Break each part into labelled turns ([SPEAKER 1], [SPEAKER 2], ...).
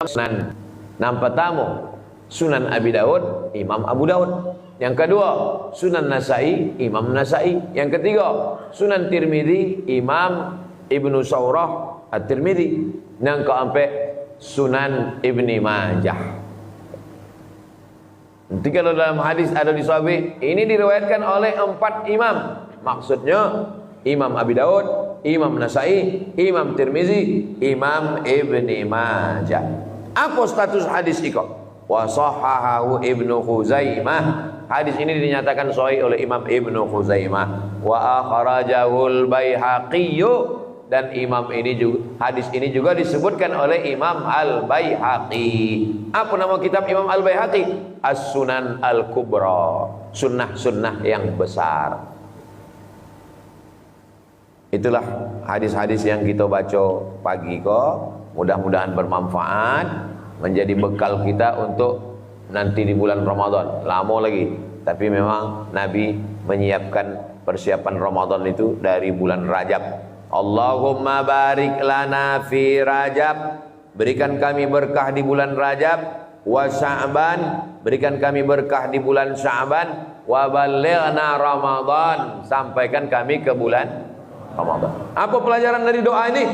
[SPEAKER 1] Sunan. Yang pertama Sunan Abi Daud, Imam Abu Daud. Yang kedua Sunan Nasai, Imam Nasai. Yang ketiga Sunan Tirmidzi, Imam Ibnu Saurah At-Tirmidzi. Yang keempat Sunan Ibni Majah. Nanti kalau dalam hadis ada di Sahih, ini diriwayatkan oleh 4 imam. Maksudnya Imam Abi Daud, Imam Nasai, Imam Tirmizi, Imam Ibni Majah. Apa status hadis itu? Wa sahahahu Ibnu Khuzaimah. Hadis ini dinyatakan sahih oleh Imam Ibnu Khuzaimah. Wa akhrajahul Baihaqi, dan imam ini juga, hadis ini juga disebutkan oleh Imam Al-Baihaqi. Apa nama kitab Imam Al-Baihaqi? As-Sunan Al-Kubra, sunnah-sunnah yang besar. Itulah hadis-hadis yang kita baca pagi kok. Mudah-mudahan bermanfaat, menjadi bekal kita untuk nanti di bulan Ramadan. Lama lagi, tapi memang Nabi menyiapkan persiapan Ramadan itu dari bulan Rajab. Allahumma barik lana fi Rajab, berikan kami berkah di bulan Rajab. Wa Sya'ban, berikan kami berkah di bulan Sya'ban. Wa ballighna Ramadan, sampaikan kami ke bulan Ramadan. Apa pelajaran dari doa ini?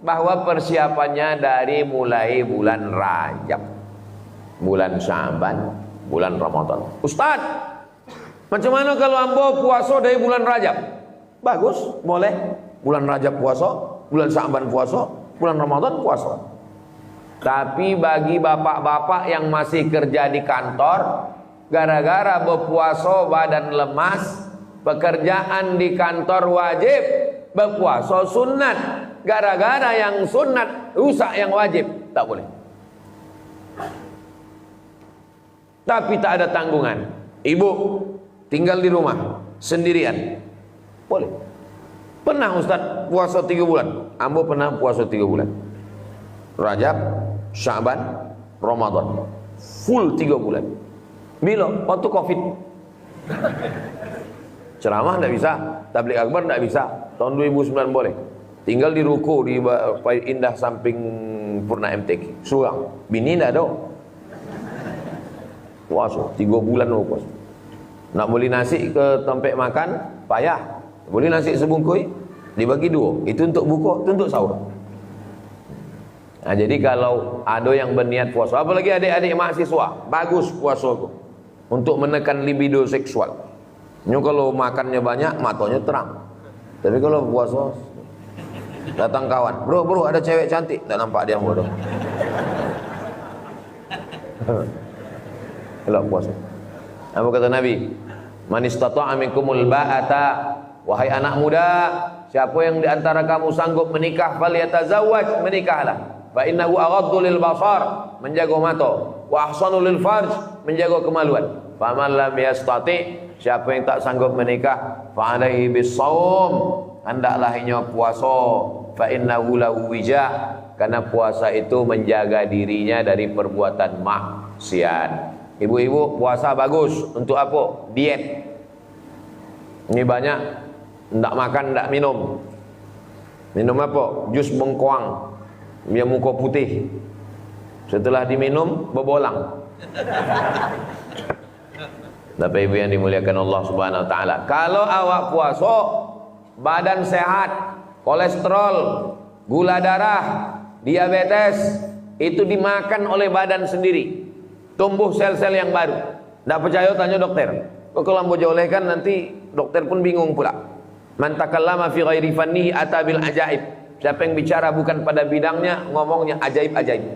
[SPEAKER 1] Bahwa persiapannya dari mulai bulan Rajab, bulan Sya'ban, bulan Ramadan. Ustaz, macam mana kalau ambo puasa dari bulan Rajab? Bagus, boleh. Bulan Rajab puasa, bulan Sya'ban puasa, bulan Ramadan puasa. Tapi bagi bapak-bapak yang masih kerja di kantor, gara-gara berpuasa badan lemas, pekerjaan di kantor wajib, berpuasa sunat. Gara-gara yang sunat rusak yang wajib, tak boleh. Tapi tak ada tanggungan. Ibu tinggal di rumah sendirian, boleh. Pernah Ustaz puasa 3 bulan? Ambo pernah puasa 3 bulan. Rajab, Sya'ban, Ramadan, full 3 bulan. Bila? Waktu Covid. Ceramah tidak bisa, tabligh akbar tidak bisa. Tahun 2009 boleh. Tinggal di ruko di Pahit Indah samping Purna MTQ. Surang. Bini tidak ada. Puasa 3 bulan puasa. Nak beli nasi ke tempat makan payah. Beli nasi sebungkus dibagi 2. Itu untuk buka, itu untuk sahur. Nah, jadi kalau ada yang berniat puasa, apalagi adik-adik mahasiswa, bagus puasa itu untuk menekan libido seksual. Kalau makannya banyak, matanya terang. Tapi kalau puasa, datang kawan, bro ada cewek cantik, tak nampak dia bodoh. Kalau puasa, apa kata Nabi? Man istata'a minkumul ba'ata, wahai anak muda, siapa yang diantara kamu sanggup menikah, falyatazawwaj, menikahlah. Fa innahu aghaddu lil basar, menjaga mata, wa ahsanu lil farj, menjaga kemaluan. Faman lam yastati, siapa yang tak sanggup menikah, fa alaihi bisawm, hendaklah ianya puasa. Fa innahu lahu wija, karena puasa itu menjaga dirinya dari perbuatan maksiat. Ibu-ibu puasa bagus untuk apa? Diet. Ini banyak ndak makan, ndak minum. Minum apa? Jus bengkoang, biar muka putih. Setelah diminum berbolang. Bapak Ibu yang dimuliakan Allah Subhanahu wa taala, kalau awak puasa, badan sehat, kolesterol, gula darah, diabetes itu dimakan oleh badan sendiri. Tumbuh sel-sel yang baru. Tak percaya tanya dokter. Kalau ambo jolehkan nanti dokter pun bingung pula. Man takallama fi ghairi fannihi ata bil ajaib. Siapa yang bicara bukan pada bidangnya, ngomongnya ajaib-ajaib.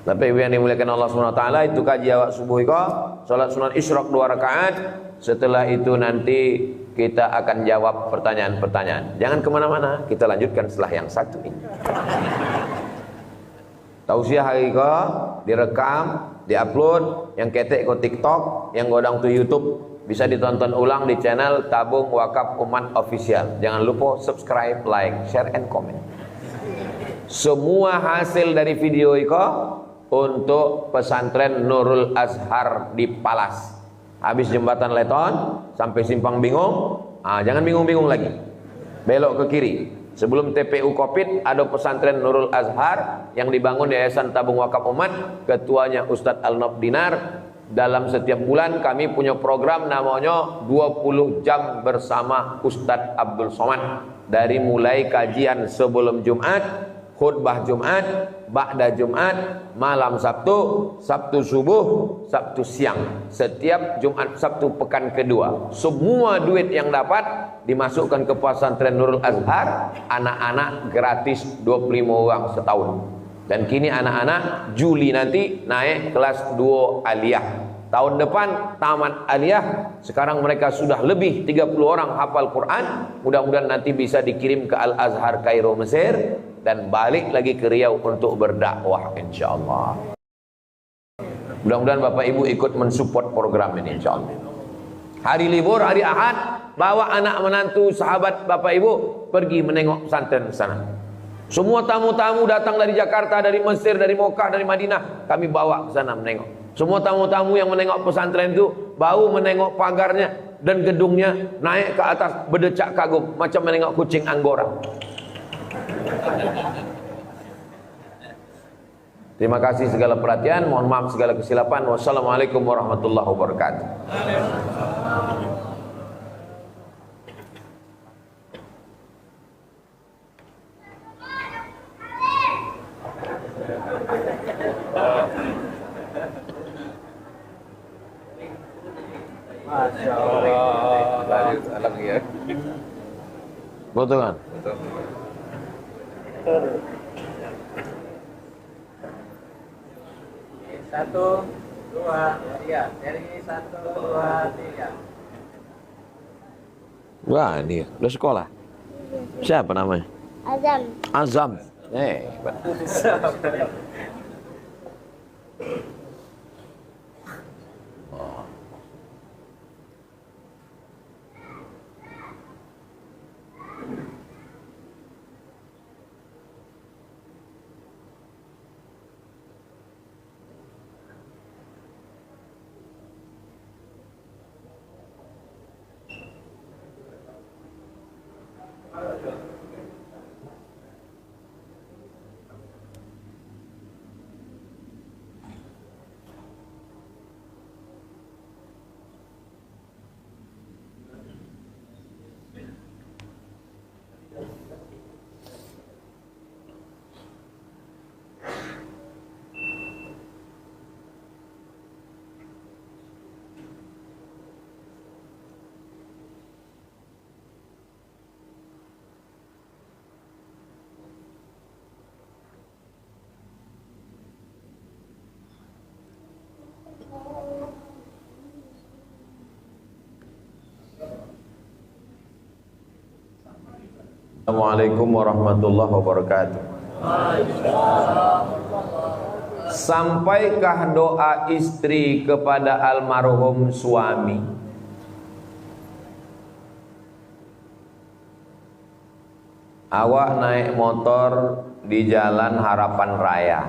[SPEAKER 1] Bapak Ibu yang dimuliakan Allah Subhanahu wa taala, itu kaji awak subuh iko, salat sunan isyraq 2 rakaat. Setelah itu nanti kita akan jawab pertanyaan-pertanyaan. Jangan kemana-mana, kita lanjutkan setelah yang satu ini. Tausiah hari ko direkam, diupload, yang ketek ke TikTok, yang godang ke YouTube, bisa ditonton ulang di channel Tabung Wakaf Umat Official. Jangan lupa subscribe, like, share, and comment. Semua hasil dari video itu untuk pesantren Nurul Azhar di Palas. Habis jembatan Leton sampai Simpang Bingung, jangan bingung-bingung lagi. Belok ke kiri, Sebelum TPU Covid ada pesantren Nurul Azhar yang dibangun di Yayasan Tabung Wakaf Umat, ketuanya Ustadz Al-Nof Dinar. Dalam setiap bulan kami punya program namanya 20 jam bersama Ustadz Abdul Somad. Dari mulai kajian sebelum Jumat, khutbah Jumat, ba'da Jumat, malam Sabtu, Sabtu subuh, Sabtu siang. Setiap Jumat Sabtu pekan kedua. Semua duit yang dapat dimasukkan ke pesantren Nurul Azhar, anak-anak gratis 25 orang setahun. Dan kini anak-anak Juli nanti naik kelas 2 aliyah. Tahun depan tamat aliyah. Sekarang mereka sudah lebih 30 orang hafal Quran. Mudah-mudahan nanti bisa dikirim ke Al-Azhar Kairo Mesir dan balik lagi ke Riau untuk berdakwah insyaallah. Mudah-mudahan Bapak Ibu ikut mensupport program ini insyaallah. Hari libur, hari Ahad, bawa anak menantu sahabat Bapak Ibu pergi menengok pesantren sana. Semua tamu-tamu datang dari Jakarta, dari Mesir, dari Mekah, dari Madinah, kami bawa ke sana menengok. Semua tamu-tamu yang menengok pesantren itu bau menengok pagarnya dan gedungnya, naik ke atas berdecak kagum macam menengok kucing Anggora. Terima kasih segala perhatian, mohon maaf segala kesilapan. Wassalamualaikum warahmatullahi wabarakatuh.
[SPEAKER 2] Masya Allah. Alam ya.
[SPEAKER 1] Betul kan?
[SPEAKER 2] Betul. Satu, dua, tiga. Dari 1, 2, 3.
[SPEAKER 1] Wah, ini udah sekolah. Siapa namanya?
[SPEAKER 3] Azam.
[SPEAKER 1] Azam. Assalamualaikum warahmatullahi wabarakatuh. Sampaikah doa istri kepada almarhum suami? Awak naik motor di jalan Harapan Raya.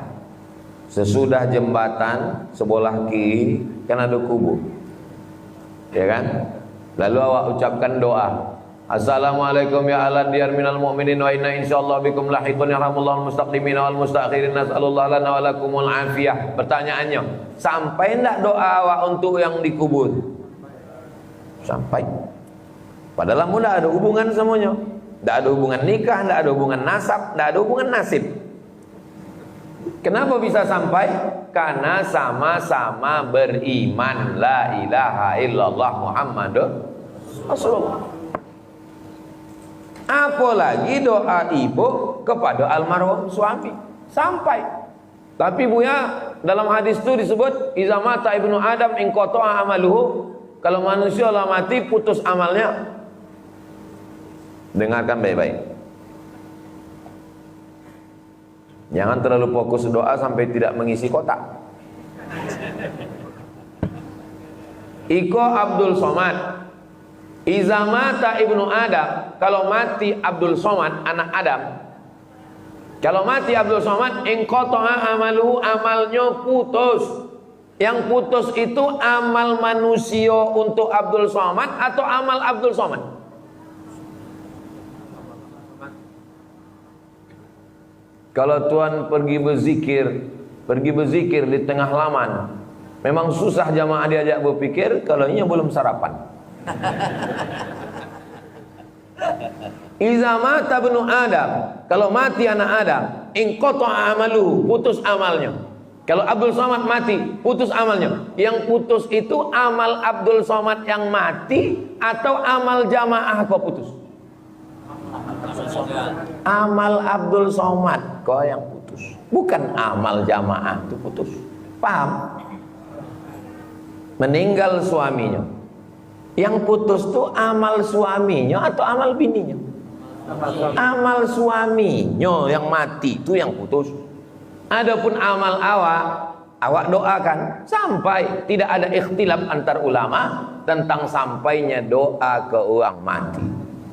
[SPEAKER 1] Sesudah jembatan sebelah kiri kan ada kubur, ya kan? Lalu awak ucapkan doa, Assalamualaikum ya ala diyar minal mu'minin wa inna insyaallah bikum lahiqun yarhamullahu mustaqdimin wal mustakhirin nas'alullah lana wa lakumul afiyah. Pertanyaannya, sampai enggak doa awak untuk yang dikubur? Sampai. Padahal mudah ada hubungan semuanya. Enggak ada hubungan nikah, enggak ada hubungan nasab, enggak ada hubungan nasib. Kenapa bisa sampai? Karena sama-sama beriman la ilaha illallah Muhammadur Rasulullah. Apalagi doa ibu kepada almarhum suami sampai. Tapi Buya, dalam hadis itu disebut iza mata ibnu Adam in qata'a amaluhu. Kalau manusia lah mati putus amalnya. Dengarkan baik-baik. Jangan terlalu fokus doa sampai tidak mengisi kotak. Iko Abdul Somad, iza mata ibnu Adam, kalau mati Abdul Somad anak Adam, kalau mati Abdul Somad, inqata'a amaluhu, amalnya putus. Yang putus itu amal manusia untuk Abdul Somad atau amal Abdul Somad? Kalau tuan pergi berzikir di tengah laman, memang susah jamaah diajak berpikir kalau nya belum sarapan. Iza mata ibnu Adam, kalau mati anak Adam, inqata amaluhu, putus amalnya. Kalau Abdul Somad mati, putus amalnya. Yang putus itu amal Abdul Somad yang mati atau amal jamaah kok putus? Amal Abdul Somad kok yang putus, bukan amal jamaah itu putus. Paham? Meninggal suaminya, yang putus tuh amal suaminya atau amal bininya? Amal suaminya yang mati itu yang putus. Adapun amal awak doakan sampai, tidak ada ikhtilaf antar ulama tentang sampainya doa ke orang mati.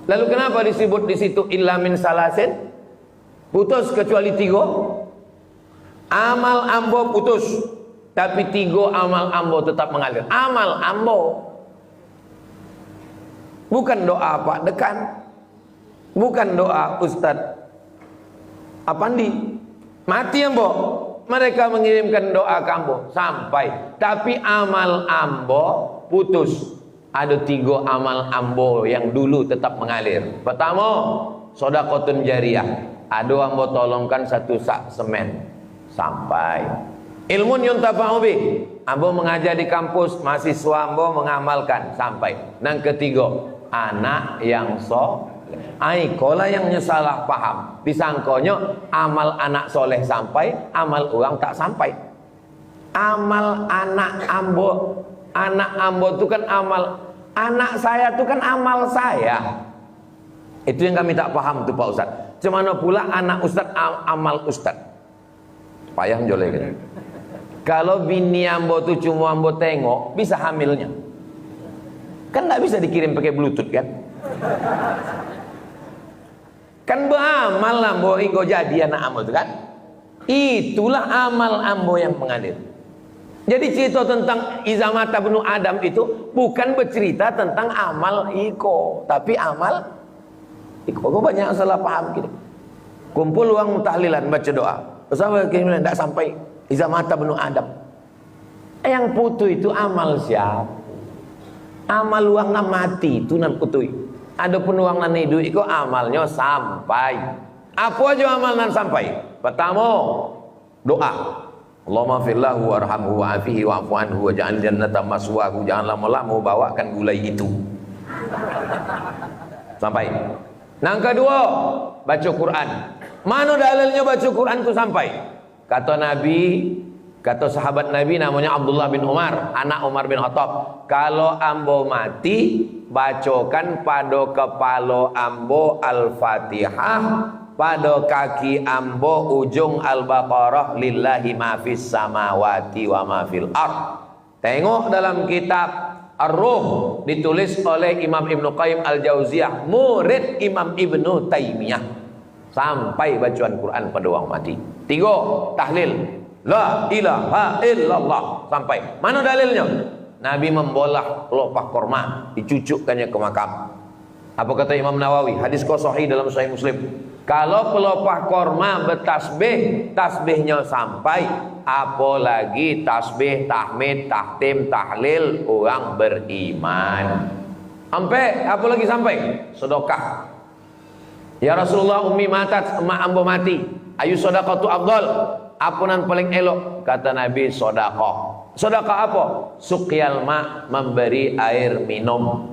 [SPEAKER 1] Lalu kenapa disebut di situ illa min salasin? Putus kecuali 3. Amal ambo putus, tapi 3 amal ambo tetap mengalir. Amal ambo, bukan doa Pak Dekan, bukan doa Ustadz Apandi. Mati ambo, mereka mengirimkan doa ke ambo sampai, tapi amal ambo putus. Ada 3 amal ambo yang dulu tetap mengalir. Pertama, sedekahun jariyah. Ada ambo tolongkan 1 sak semen sampai. Ilmun yuntafa'u bih, ambo mengajar di kampus, mahasiswa ambo mengamalkan sampai. Yang ketiga, anak yang kola yang salah paham, disangkonya amal anak soleh sampai, amal orang tak sampai. Amal anak ambo itu kan amal anak saya, itu kan amal saya. Itu yang kami tak paham tuh Pak Ustaz. Cemana pula anak Ustaz amal Ustaz? Payah jolek kan? Kalau bini ambo tuh cuma ambo tengok, bisa hamilnya. Kan nggak bisa dikirim pakai bluetooth kan? Kan beramal ambo hingga jadi anak ambo itu kan? Itulah amal ambo yang mengalir. Jadi cerita tentang Izamata ibnu Adam itu bukan bercerita tentang amal iko, tapi amal iko. Kok banyak salah paham gitu. Kumpul uang tahlilan baca doa. Sampai kira tidak sampai Izamata ibnu Adam. Yang putu itu amal siapa? Amal uang nak mati itu nan putui. Adapun uang nan hidup itu amalnya sampai. Apa aja amal nan sampai? Pertama, doa. Allahumma firlahu warhamhu wa'afihi wa'fu anhu waj'al jannata maswahu. Jangan lama-lama bawakan gulai itu. Sampai. Yang kedua, baca Quran. Mana dalilnya baca Quran itu sampai? Kata Nabi, kata sahabat Nabi namanya Abdullah bin Umar, anak Umar bin Khattab, kalau ambo mati, bacakan pada kepala ambo Al-Fatihah, pada kaki ambo ujung Al-Baqarah, lillahi ma fis samawati wa ma fil ard. Tengok dalam kitab Ar-Ruh, ditulis oleh Imam Ibnu Qayyim Al-Jauziyah, murid Imam Ibnu Taimiyah. Sampai bacaan Quran pada orang mati. 3, tahlil la ilaha illallah sampai. Mana dalilnya? Nabi membolah pelepah korma, dicucukkannya ke makam. Apa kata Imam Nawawi? Hadis sahih dalam Sahih Muslim. Kalau pelepah korma bertasbih, tasbihnya sampai, apalagi tasbih, tahmid, tahtim, tahlil orang beriman. Sampai, apalagi sampai? Sedekah. Ya Rasulullah, ummi matat, emak ambo mati. Ayu sedekah tu afdal. Apunan paling elok? Kata Nabi, sedekah. Sedekah apa? Suqyal ma, memberi air minum.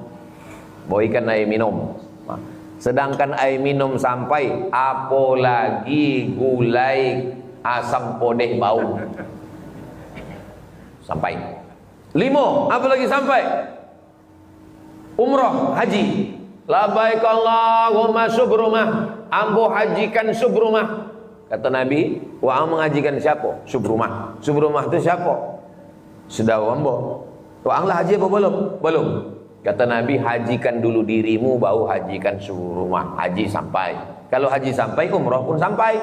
[SPEAKER 1] Boikan air minum. Sedangkan air minum sampai, apalagi gulai asam podeh bau. Sampai. 5, apalagi sampai? Umrah, haji. Labbaik Allahumma subrumah, ambo hajikan subrumah. Kata Nabi, wa mengajikan siapa? Subrumah. Subrumah itu siapa? Sudah ambo. Wa lah haji apa belum? Belum. Kata Nabi, hajikan dulu dirimu, baru hajikan subrumah. Haji sampai. Kalau haji sampai, umrah pun sampai.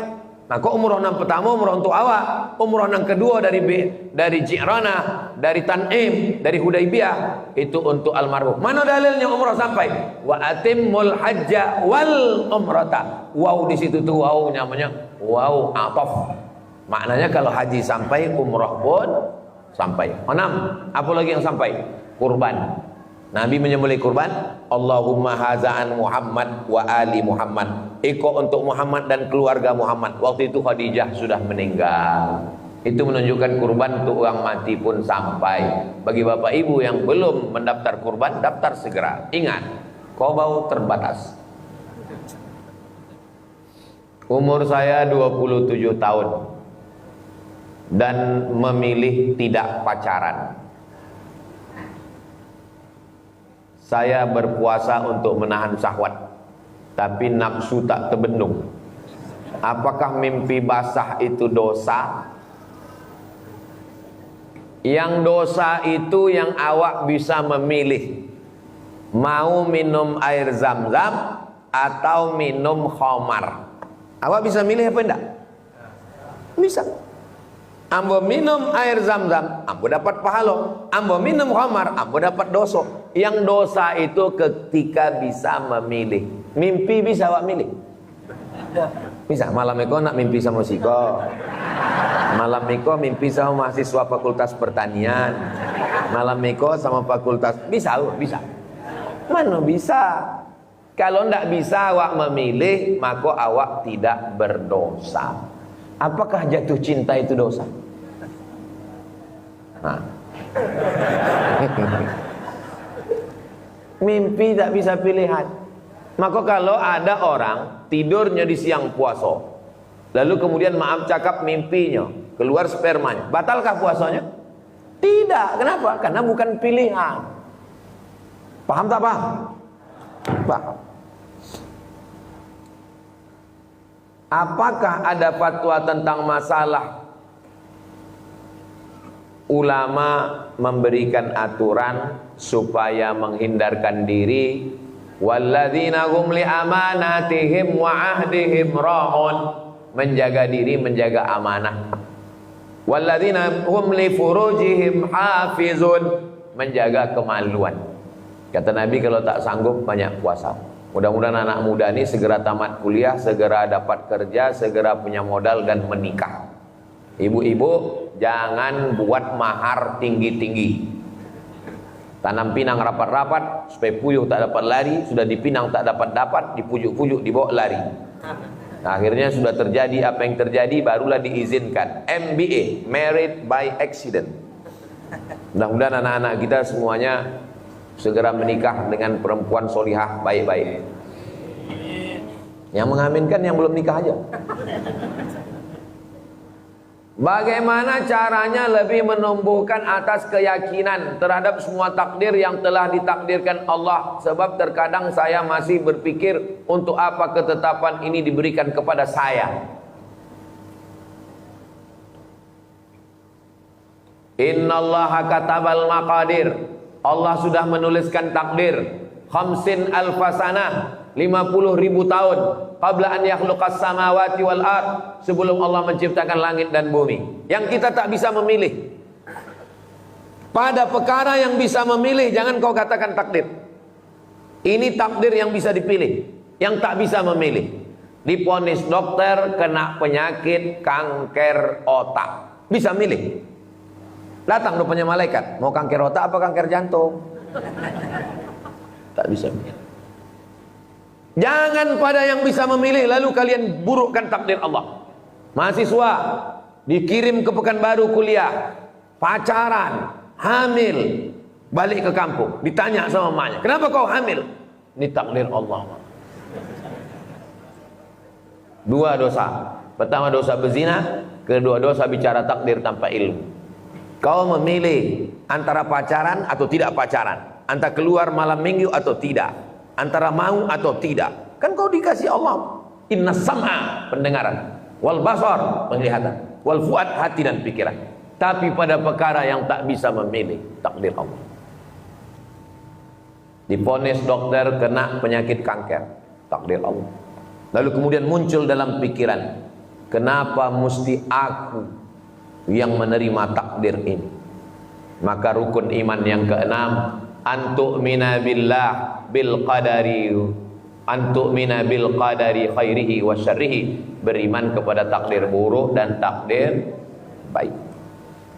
[SPEAKER 1] Maka umroh yang pertama umroh untuk awak, umroh yang kedua dari Ji'ranah, dari Tan'im, dari Hudaybiyah itu untuk almarhum. Mana dalilnya umroh sampai? Wa atimmul hajja wal umrata. Wow di situ tuh wow namanya wow ataf. Maknanya kalau haji sampai umroh pun sampai. 6. Apa lagi yang sampai? Kurban. Nabi menyembelih kurban, Allahumma haza'an Muhammad wa ali Muhammad. Iko untuk Muhammad dan keluarga Muhammad. Waktu itu Khadijah sudah meninggal. Itu menunjukkan kurban untuk orang mati pun sampai. Bagi bapak ibu yang belum mendaftar kurban, daftar segera. Ingat, qobau terbatas. Umur saya 27 tahun dan memilih tidak pacaran. Saya berpuasa untuk menahan syahwat, tapi nafsu tak terbendung. Apakah mimpi basah itu dosa? Yang dosa itu yang awak bisa memilih, mau minum air zam-zam atau minum khamar. Awak bisa milih apa enggak? Bisa. Ambo minum air zam-zam, ambo dapat pahala. Ambo minum khamar, ambo dapat dosa. Yang dosa itu ketika bisa memilih. Mimpi bisa awak milih? Bisa. Malam itu nak mimpi sama siko. Malam itu mimpi sama mahasiswa fakultas pertanian. Malam itu sama fakultas. Bisa, bisa. Mana bisa? Kalau ndak bisa awak memilih, maka awak tidak berdosa. Apakah jatuh cinta itu dosa? Nah. Mimpi tak bisa pilihan. Maka kalau ada orang tidurnya di siang puasa, lalu kemudian maaf cakap mimpinya, keluar spermanya, batalkah puasanya? Tidak. Kenapa? Karena bukan pilihan. Paham tak paham? Paham. Apakah ada fatwa tentang masalah ulama memberikan aturan supaya menghindarkan diri walladzina hum li amanatihim wa ahdihim ra'un, menjaga diri, menjaga amanah. Walladzina hum li furujihim hafizun, menjaga kemaluan. Kata Nabi kalau tak sanggup banyak puasa. Mudah-mudahan anak muda ini segera tamat kuliah, segera dapat kerja, segera punya modal dan menikah. Ibu-ibu jangan buat mahar tinggi-tinggi. Tanam pinang rapat-rapat supaya puyuh tak dapat lari, sudah dipinang tak dapat, dipujuk-pujuk dibawa lari. Nah, akhirnya sudah terjadi apa yang terjadi, barulah diizinkan MBA, Married by Accident. Mudah-mudahan anak-anak kita semuanya segera menikah dengan perempuan solihah baik-baik. Yang mengaminkan yang belum nikah aja. Bagaimana caranya lebih menumbuhkan atas keyakinan terhadap semua takdir yang telah ditakdirkan Allah? Sebab terkadang saya masih berpikir, untuk apa ketetapan ini diberikan kepada saya? Innallaha katabal maqadir. Allah sudah menuliskan takdir. Khamsin alfasanah, 50.000 tahun. Qabla an yakhluqas samawati wal ard, sebelum Allah menciptakan langit dan bumi. Yang kita tak bisa memilih. Pada perkara yang bisa memilih, jangan kau katakan takdir. Ini takdir yang bisa dipilih. Yang tak bisa memilih. Diponis dokter kena penyakit kanker otak. Bisa milih. Datang rupanya malaikat, mau kanker otak apa kanker jantung? Tak bisa milih. Jangan pada yang bisa memilih lalu kalian burukkan takdir Allah. Mahasiswa dikirim ke Pekanbaru kuliah, pacaran, hamil, balik ke kampung, ditanya sama emaknya, kenapa kau hamil? Ini takdir Allah. Dua dosa. Pertama dosa berzina, kedua dosa bicara takdir tanpa ilmu. Kau memilih antara pacaran atau tidak pacaran, antara keluar malam minggu atau tidak, antara mau atau tidak. Kan kau dikasih Allah. Inna sam'a, pendengaran, wal basar, penglihatan, wal fuad, hati dan pikiran. Tapi pada perkara yang tak bisa memilih, takdir Allah. Diponis dokter kena penyakit kanker, takdir Allah. Lalu kemudian muncul dalam pikiran, Kenapa mesti aku yang menerima takdir ini? Maka rukun iman yang keenam, antu'mina billah bil qadari, antu'mina bil qadari khairihi wa syarrihi, beriman kepada takdir buruk dan takdir baik.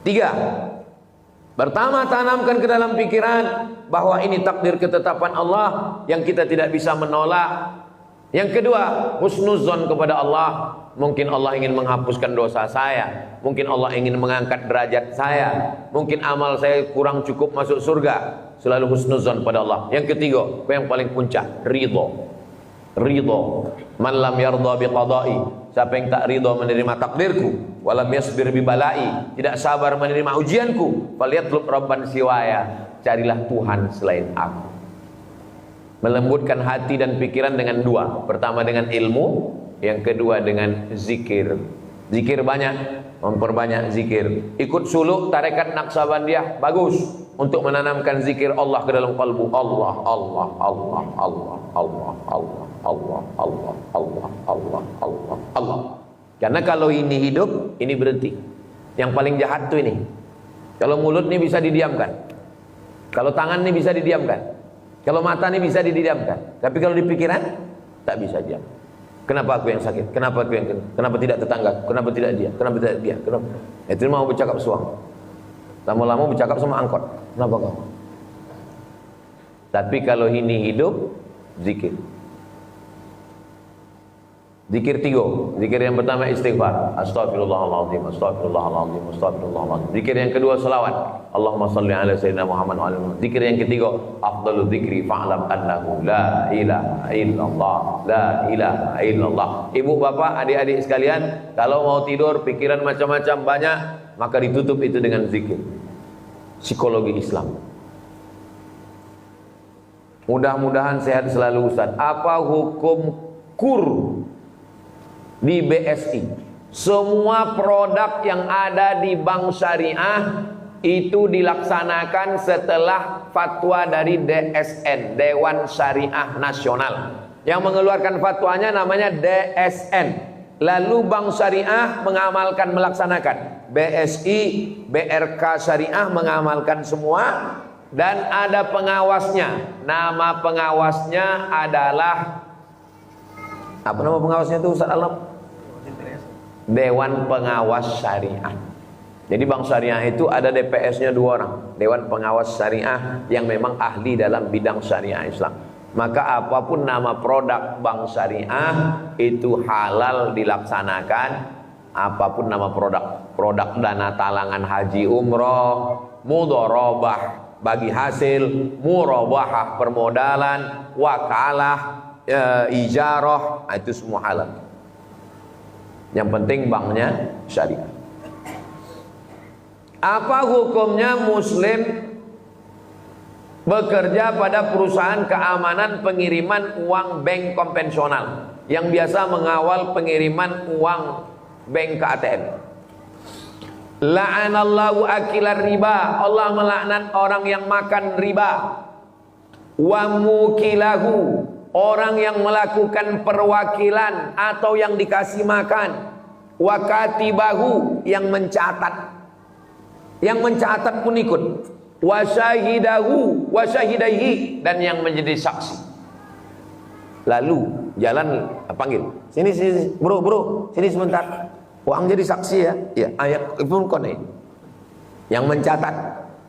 [SPEAKER 1] 3, pertama, tanamkan ke dalam pikiran bahwa ini takdir ketetapan Allah yang kita tidak bisa menolak. Yang kedua, husnuzon kepada Allah. Mungkin Allah ingin menghapuskan dosa saya, mungkin Allah ingin mengangkat derajat saya, mungkin amal saya kurang cukup masuk surga. Selalu husnuzon pada Allah. Yang ketiga, yang paling puncak, ridho. Ridho. Man lam yardha biqadai, siapa yang tak ridho menerima takdirku, walam yasbir bibalai, tidak sabar menerima ujianku, falyatlub rabban siwaya, carilah Tuhan selain aku. Melembutkan hati dan pikiran dengan dua. Pertama dengan ilmu, yang kedua dengan zikir. Zikir banyak, memperbanyak zikir. Ikut suluk tarekat Naqsabandiyah, bagus untuk menanamkan zikir Allah ke dalam kalbu. Allah, Allah, Allah, Allah, Allah, Allah, Allah, Allah, Allah, Allah, Allah, Allah. Karena kalau ini hidup, ini berhenti. Yang paling jahat tuh ini. Kalau mulut ini bisa didiamkan, kalau tangan ini bisa didiamkan, kalau mata ini bisa didiamkan, tapi kalau di pikiran tak bisa diam. Kenapa aku yang sakit? Kenapa aku yang kena? Kenapa tidak tetangga? Kenapa tidak dia? Kenapa tidak dia? Kenapa? Itu mau bercakap suang. Lama-lama bercakap sama angkot. Kenapa kau? Tapi kalau ini hidup, zikir. Zikir 3. Zikir yang pertama istighfar. Astaghfirullahaladzim, astaghfirullahaladzim, astaghfirullahaladzim. Zikir yang kedua salawat. Allahumma salli ala sayyidina Muhammad wa ala Muhammad. Zikir yang ketiga, afdalu dzikri fa'lam annahu la ilaha illallah, la ilaha illallah. Ibu bapak, adik-adik sekalian, kalau mau tidur pikiran macam-macam banyak, maka ditutup itu dengan zikir. Psikologi Islam. Mudah-mudahan sehat selalu Ustaz. Apa hukum kur di BSI? Semua produk yang ada di bank syariah itu dilaksanakan setelah fatwa dari DSN, Dewan Syariah Nasional. Yang mengeluarkan fatwanya namanya DSN. Lalu bank syariah mengamalkan, melaksanakan. BSI, BRK syariah mengamalkan semua. Dan ada pengawasnya. Nama pengawasnya adalah, apa nama pengawasnya itu Ustaz Alam? Dewan Pengawas Syariah. Jadi bank syariah itu ada DPS-nya 2 orang, Dewan Pengawas Syariah, yang memang ahli dalam bidang syariah Islam. Maka apapun nama produk bank syariah itu halal dilaksanakan. Apapun nama produk dana talangan haji umroh, mudharabah bagi hasil, murabahah permodalan, wakalah, ijarah, itu semua halal. Yang penting banknya syariah. Apa hukumnya muslim bekerja pada perusahaan keamanan pengiriman uang bank konvensional yang biasa mengawal pengiriman uang bank ke ATM? La'anallahu akilar riba, Allah melaknat orang yang makan riba. Wa mukilahu, orang yang melakukan perwakilan atau yang dikasih makan. Wa katibahu, yang mencatat. Yang mencatat pun ikut. Wa syahidahu wa syahidaihi, dan yang menjadi saksi. Lalu jalan panggil, sini bro, sini sebentar. Uang jadi saksi ya. Ya, ayat pun kone. Yang mencatat,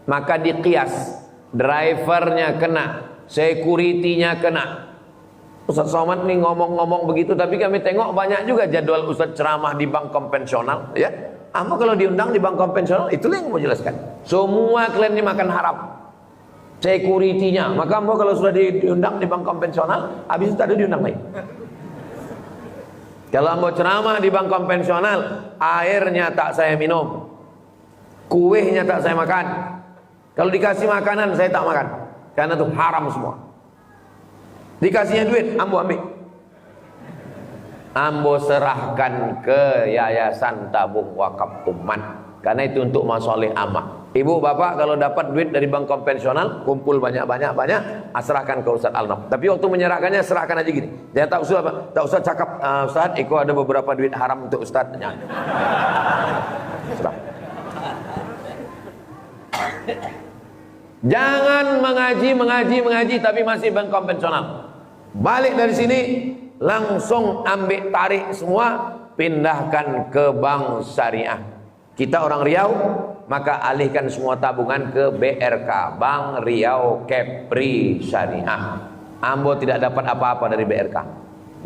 [SPEAKER 1] maka dikias. Drivernya kena, security-nya kena. Ustaz Somad nih ngomong-ngomong begitu, tapi kami tengok banyak juga jadwal Ustaz ceramah di bank konvensional, ya. Ama kalau diundang di bank konvensional, itulah yang mau jelaskan. Semua klien ini makan haram. Security-nya, maka mau kalau sudah diundang di bank konvensional, habis itu tadi diundang lagi. Kalau mau ceramah di bank konvensional, airnya tak saya minum, kuehnya tak saya makan. Kalau dikasih makanan, saya tak makan, karena itu haram semua. Dikasihnya duit, ambo ambil, ambo serahkan ke yayasan tabung wakaf umat, karena itu untuk masoleh amah. Ibu bapak kalau dapat duit dari bank konvensional, kumpul banyak-banyak, serahkan ke Ustaz Al-Naf. Tapi waktu menyerahkannya serahkan aja gini. Jangan tak usah apa, tak usah cakap, Ustaz, Iko ada beberapa duit haram untuk Ustaz. Jangan. Serah. Jangan mengaji tapi masih bank konvensional. Balik dari sini langsung ambil tarik semua, pindahkan ke bank syariah. Kita orang Riau, maka alihkan semua tabungan ke BRK, Bank Riau Kepri Syariah. Ambo tidak dapat apa-apa dari BRK.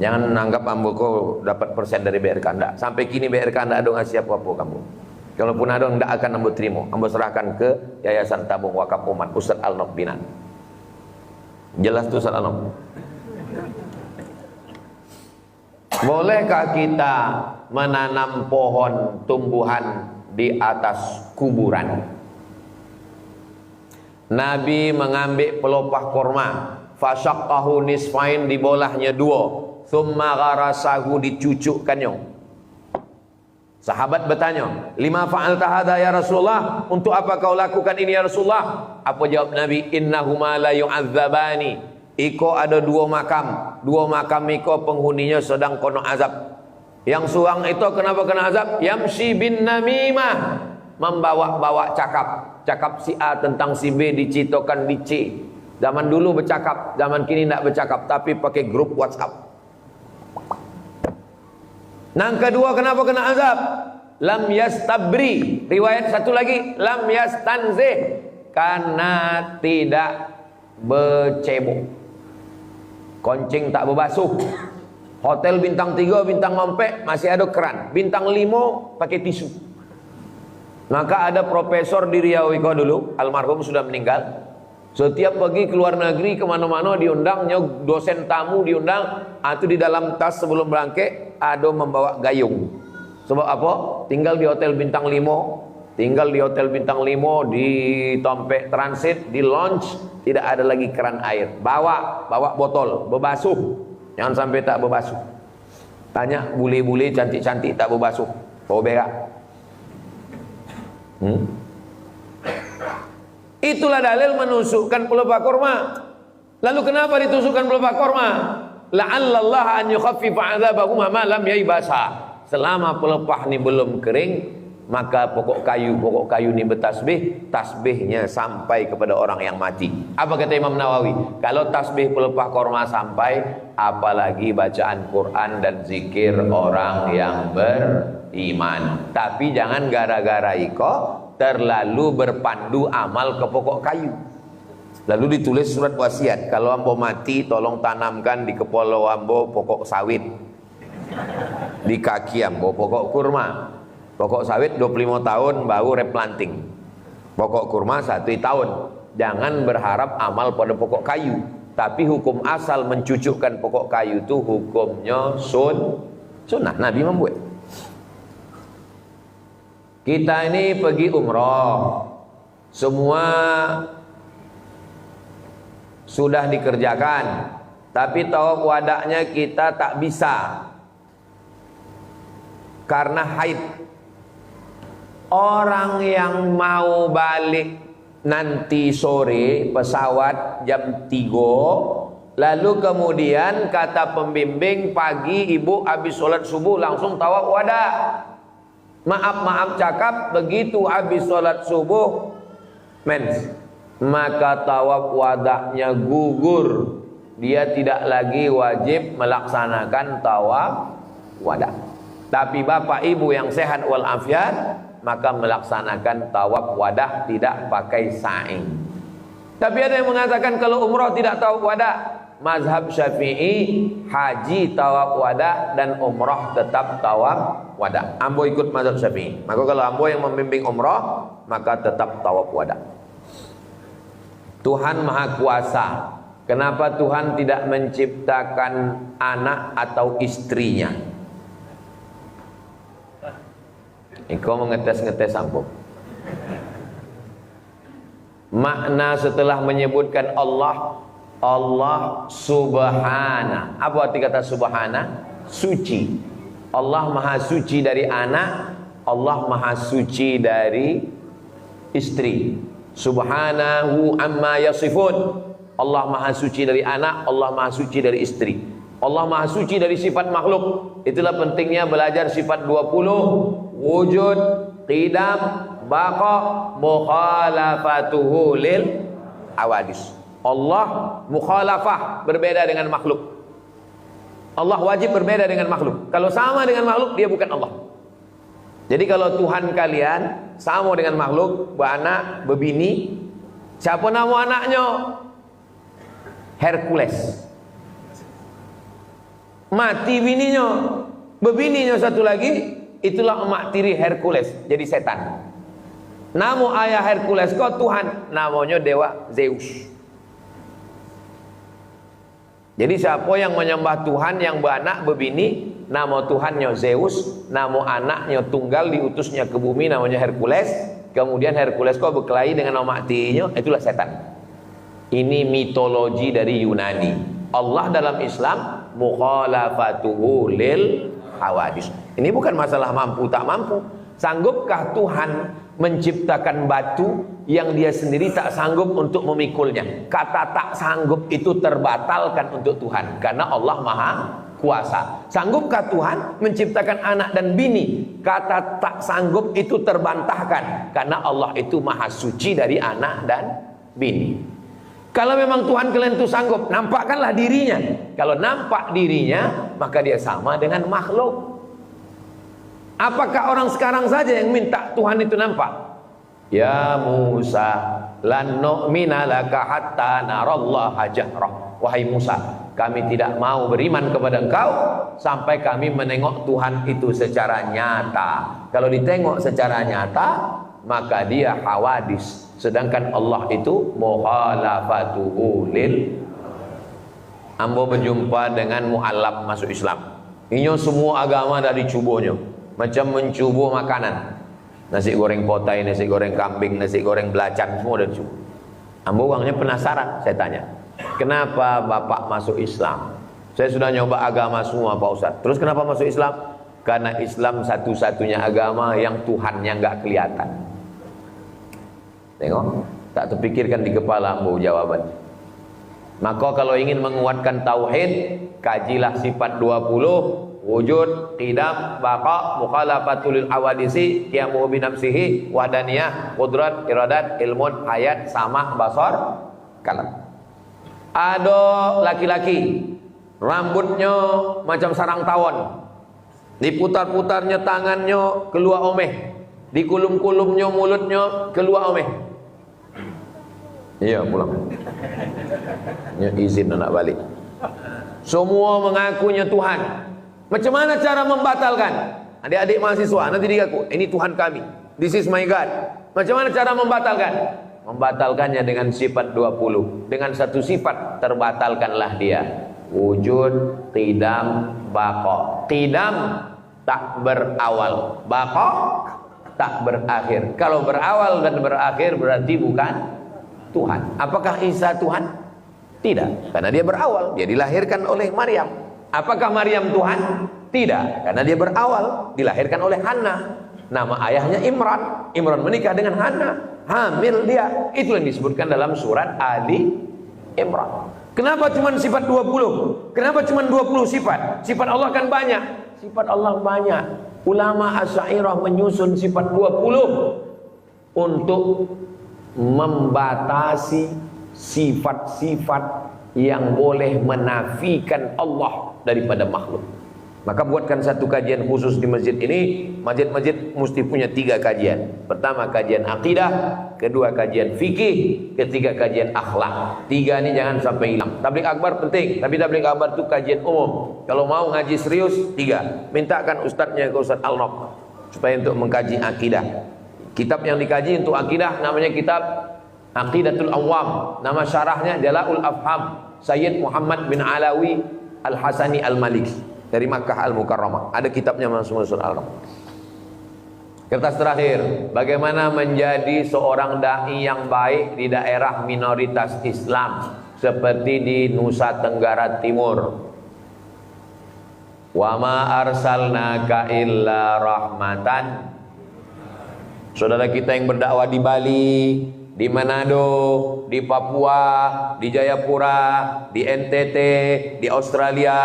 [SPEAKER 1] Jangan anggap Ambo kok dapat persen dari BRK. Enggak. Sampai kini BRK enggak ada ngasih apa-apa kamu. Kalaupun ada, enggak akan Ambo terima. Ambo serahkan ke Yayasan Tabung Wakaf Umat Ustaz Al-Naf Binan. Jelas tuh Ustaz Al-Naf. Bolehkah kita menanam pohon tumbuhan di atas kuburan? Nabi mengambil pelopah korma, fasyaqqahu nisfain, dibolahnya dua, thumma gharasahu, dicucukkannya. Sahabat bertanya, lima fa'alta hadza ya Rasulullah, untuk apa kau lakukan ini ya Rasulullah? Apa jawab Nabi? Innahuma la yu'adzabani, iko ada dua makam iko penghuninya sedang kono azab. Yang suang itu kenapa kena azab? Yamshi bin namimah, membawa-bawa cakap si A tentang si B, dicitokan di C. Zaman dulu bercakap, zaman kini tidak bercakap, tapi pakai grup WhatsApp. Yang kedua kenapa kena azab? Lam yastabri, riwayat satu lagi, lam yastanzih, karena tidak bercebok, koncing tak berbasuh. Hotel bintang 3, bintang 4 masih ada keran, bintang 5 pakai tisu. Maka ada profesor di Riau Iko dulu, almarhum sudah meninggal. Setiap pergi ke luar negeri kemana-mana diundang, dosen tamu diundang, itu di dalam tas sebelum berangkat ada membawa gayung. Sebab apa? Tinggal di hotel bintang 5, di tompek transit, di lounge, tidak ada lagi keran air. Bawa botol, berbasuh. Jangan sampai tak berbasuh. Tanya bule-bule cantik-cantik tak berbasuh, bawa berak. Itulah dalil menusukkan pelepah korma. Lalu kenapa ditusukkan pelepah korma? La'allallah an yukhaffifa 'adzabahum ma lam yaibasa. Selama pelepah ni belum kering, maka pokok kayu ni bertasbih, tasbihnya sampai kepada orang yang mati. Apa kata Imam Nawawi? Kalau tasbih pelepah korma sampai, apalagi bacaan Quran dan zikir orang yang beriman. Tapi jangan gara-gara iko terlalu berpandu amal ke pokok kayu. Lalu ditulis surat wasiat, kalau ambo mati tolong tanamkan di kepala ambo pokok sawit, di kaki ambo pokok kurma. Pokok sawit 25 tahun baru replanting. Pokok kurma 1 tahun. Jangan berharap amal pada pokok kayu. Tapi hukum asal mencucukkan pokok kayu itu hukumnya sunnah. Nabi membuat. Kita ini pergi umrah, semua sudah dikerjakan, tapi tawaf wadaknya kita tak bisa karena haid. Orang yang mau balik nanti sore pesawat jam 3, lalu kemudian kata pembimbing pagi ibu habis sholat subuh langsung tawaf wada. Maaf cakap, begitu habis sholat subuh mens, maka tawaf wadaknya gugur. Dia tidak lagi wajib melaksanakan tawaf wadak. Tapi bapak ibu yang sehat walafiat, maka melaksanakan tawaf wadah, tidak pakai sa'i. Tapi ada yang mengatakan kalau umrah tidak tawaf wadah. Mazhab Syafi'i, haji tawaf wadah dan umrah tetap tawaf wadah. Ambo ikut mazhab Syafi'i. Maka kalau ambo yang membimbing umrah, maka tetap tawaf wadah. Tuhan Maha Kuasa. Kenapa Tuhan tidak menciptakan anak atau istrinya? Iko mengetes-ngetes ambo. Makna setelah menyebutkan Allah subhana. Apa arti kata subhana? Suci. Allah maha suci dari anak, Allah maha suci dari istri. Subhanahu amma yasifun. Allah maha suci dari anak, Allah maha suci dari istri. Allah maha suci dari sifat makhluk. Itulah pentingnya belajar sifat 20, wujud, qidam, baqa, mukhalafatuhu lil awadis. Allah mukhalafah, berbeda dengan makhluk. Allah wajib berbeda dengan makhluk. Kalau sama dengan makhluk, dia bukan Allah. Jadi kalau Tuhan kalian sama dengan makhluk, beranak, berbini, siapa nama anaknya? Hercules. Mati bininya, berbininya satu lagi, itulah emak tiri Hercules, jadi setan. Nama ayah Hercules kau Tuhan, namanya dewa Zeus. Jadi siapa yang menyembah Tuhan yang beranak berbini, nama Tuhannya Zeus, nama anaknya tunggal diutusnya ke bumi namanya Hercules. Kemudian Hercules kau berkelahi dengan emak tirinya, itulah setan. Ini mitologi dari Yunani. Allah dalam Islam mukhalafatuhu lil hawadis. Ini bukan masalah mampu tak mampu. Sanggupkah Tuhan menciptakan batu yang dia sendiri tak sanggup untuk memikulnya? Kata tak sanggup itu terbatalkan untuk Tuhan karena Allah maha kuasa. Sanggupkah Tuhan menciptakan anak dan bini? Kata tak sanggup itu terbantahkan karena Allah itu maha suci dari anak dan bini. Kalau memang Tuhan kalian itu sanggup, nampakkanlah dirinya. Kalau nampak dirinya, maka dia sama dengan makhluk. Apakah orang sekarang saja yang minta Tuhan itu nampak? Ya Musa, lan nu'mina laka hatta narallaha jahrah. Wahai Musa, kami tidak mau beriman kepada engkau sampai kami menengok Tuhan itu secara nyata. Kalau ditengok secara nyata, maka dia hawadis. Sedangkan Allah itu mukhalafatuhu lil. Ambo berjumpa dengan mu'alaf masuk Islam. Ini semua agama dari cubonya. Macam mencubo makanan. Nasi goreng potai, nasi goreng kambing, nasi goreng belacan, semua dari cubo. Ambo uangnya penasaran, saya tanya. Kenapa Bapak masuk Islam? Saya sudah nyoba agama semua Pak Ustadz. Terus kenapa masuk Islam? Karena Islam satu-satunya agama yang Tuhannya nggak kelihatan. Tengok, tak terpikirkan di kepala ambo jawaban. Maka kalau ingin menguatkan tauhid, kajilah sifat 20, wujud, qidam, baqa, mukhalafatul awadisi, qiyamuhu bi nafsihi, wahdaniyah, qudrat, iradat, ilmun, hayat, sama, basar, kalam. Ada laki-laki rambutnya macam sarang tawon, diputar-putarnya tangannya keluar omeh, dikulum-kulumnya mulutnya keluar omeh. Iya pulang. Ya, izin nak balik. Semua mengakunya Tuhan. Macam mana cara membatalkan? Adik-adik mahasiswa nanti dikaku, ini Tuhan kami, this is my God. Macam mana cara membatalkan? Membatalkannya dengan sifat 20. Dengan satu sifat terbatalkanlah dia. Wujud, qidam, baqa. Qidam tak berawal, baqa tak berakhir. Kalau berawal dan berakhir berarti bukan Tuhan. Apakah Isa Tuhan? Tidak, karena dia berawal, dia dilahirkan oleh Maryam. Apakah Maryam Tuhan? Tidak, karena dia berawal, dilahirkan oleh Hana. Nama ayahnya Imran. Imran menikah dengan Hana, hamil dia. Itu yang disebutkan dalam surat Ali Imran. Kenapa cuma sifat 20? Kenapa cuma 20 sifat? Sifat Allah kan banyak. Sifat Allah banyak. Ulama Asy'ariyah menyusun sifat 20 untuk membatasi sifat-sifat yang boleh menafikan Allah daripada makhluk. Maka buatkan satu kajian khusus di masjid ini. Masjid-masjid mesti punya 3 kajian. Pertama kajian akidah, kedua kajian fikih, ketiga kajian akhlak. 3 ini jangan sampai hilang. Tabligh akbar penting, tapi tabligh akbar itu kajian umum. Kalau mau ngaji serius 3, mintakan ustadznya ke Ustadz Al-Noq supaya untuk mengkaji akidah. Kitab yang dikaji untuk akidah namanya kitab Aqidatul Awam. Nama syarahnya Jala'ul Afham Sayyid Muhammad bin Alawi Al-Hasani Al-Maliki dari Makkah Al-Mukarramah. Ada kitabnya masuk Al-Noq. Kertas terakhir, bagaimana menjadi seorang dai yang baik di daerah minoritas Islam seperti di Nusa Tenggara Timur. Wa ma arsalnaka illa rahmatan Saudara kita yang berdakwah di Bali, di Manado, di Papua, di Jayapura, di NTT, di Australia,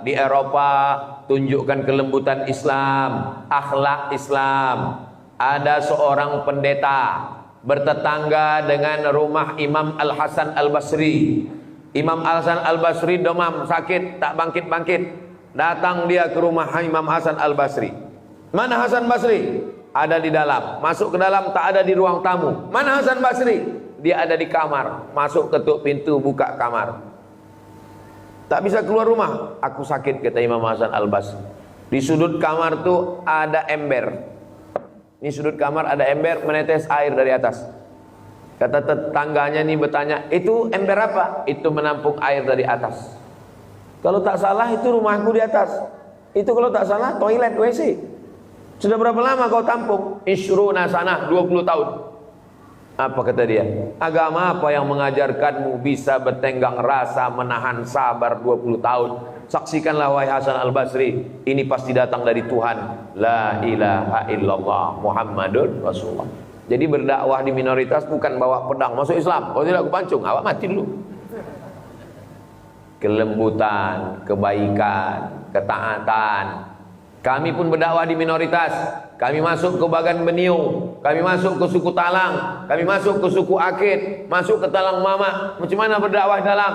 [SPEAKER 1] di Eropa, tunjukkan kelembutan Islam, akhlak Islam. Ada seorang pendeta bertetangga dengan rumah Imam Al-Hasan Al-Basri. Imam Al-Hasan Al-Basri demam, sakit, tak bangkit-bangkit. Datang dia ke rumah Imam Hasan Al-Basri. Mana Hasan Basri? Ada di dalam. Masuk ke dalam, tak ada di ruang tamu. Mana Hasan Basri? Dia ada di kamar. Masuk, ketuk pintu, buka kamar. Tak bisa keluar rumah. Aku sakit, kata Imam Hasan Al-Basri. Di sudut kamar tuh ada ember. Ini sudut kamar ada ember, menetes air dari atas. Kata tetangganya nih bertanya, itu ember apa? Itu menampung air dari atas. Kalau tak salah itu rumahku di atas. Itu kalau tak salah toilet WC. Sudah berapa lama kau tampung? Ishruna sanah, 20 tahun. Apa kata dia? Agama apa yang mengajarkanmu bisa bertenggang rasa, menahan sabar 20 tahun? Saksikanlah wahai Hasan Al-Basri, ini pasti datang dari Tuhan. La ilaha illallah Muhammadun Rasulullah. Jadi berdakwah di minoritas bukan bawa pedang masuk Islam. Kalau tidak aku pancung, awak mati dulu. Kelembutan, kebaikan, ketaatan. Kami pun berdakwah di minoritas. Kami masuk ke Bagan Beniung, kami masuk ke suku Talang, kami masuk ke suku Akit, masuk ke Talang Mama. Macam mana berdakwah dalam?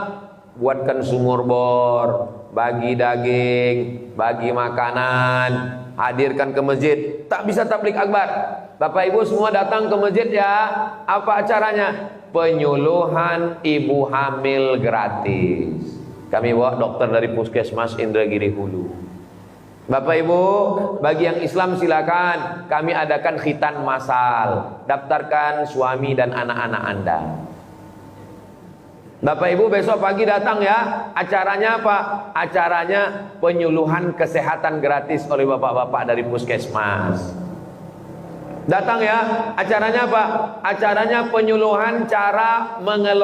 [SPEAKER 1] Buatkan sumur bor, bagi daging, bagi makanan, hadirkan ke masjid. Tak bisa tablik akbar. Bapak Ibu semua datang ke masjid ya. Apa acaranya? Penyuluhan ibu hamil gratis. Kami bawa dokter dari Puskesmas Indragiri Hulu. Bapak Ibu, bagi yang Islam silakan, kami adakan khitan massal. Daftarkan suami dan anak-anak Anda. Bapak Ibu besok pagi datang ya. Acaranya apa? Acaranya penyuluhan kesehatan gratis oleh bapak-bapak dari Puskesmas. Datang ya. Acaranya apa? Acaranya penyuluhan cara mengelola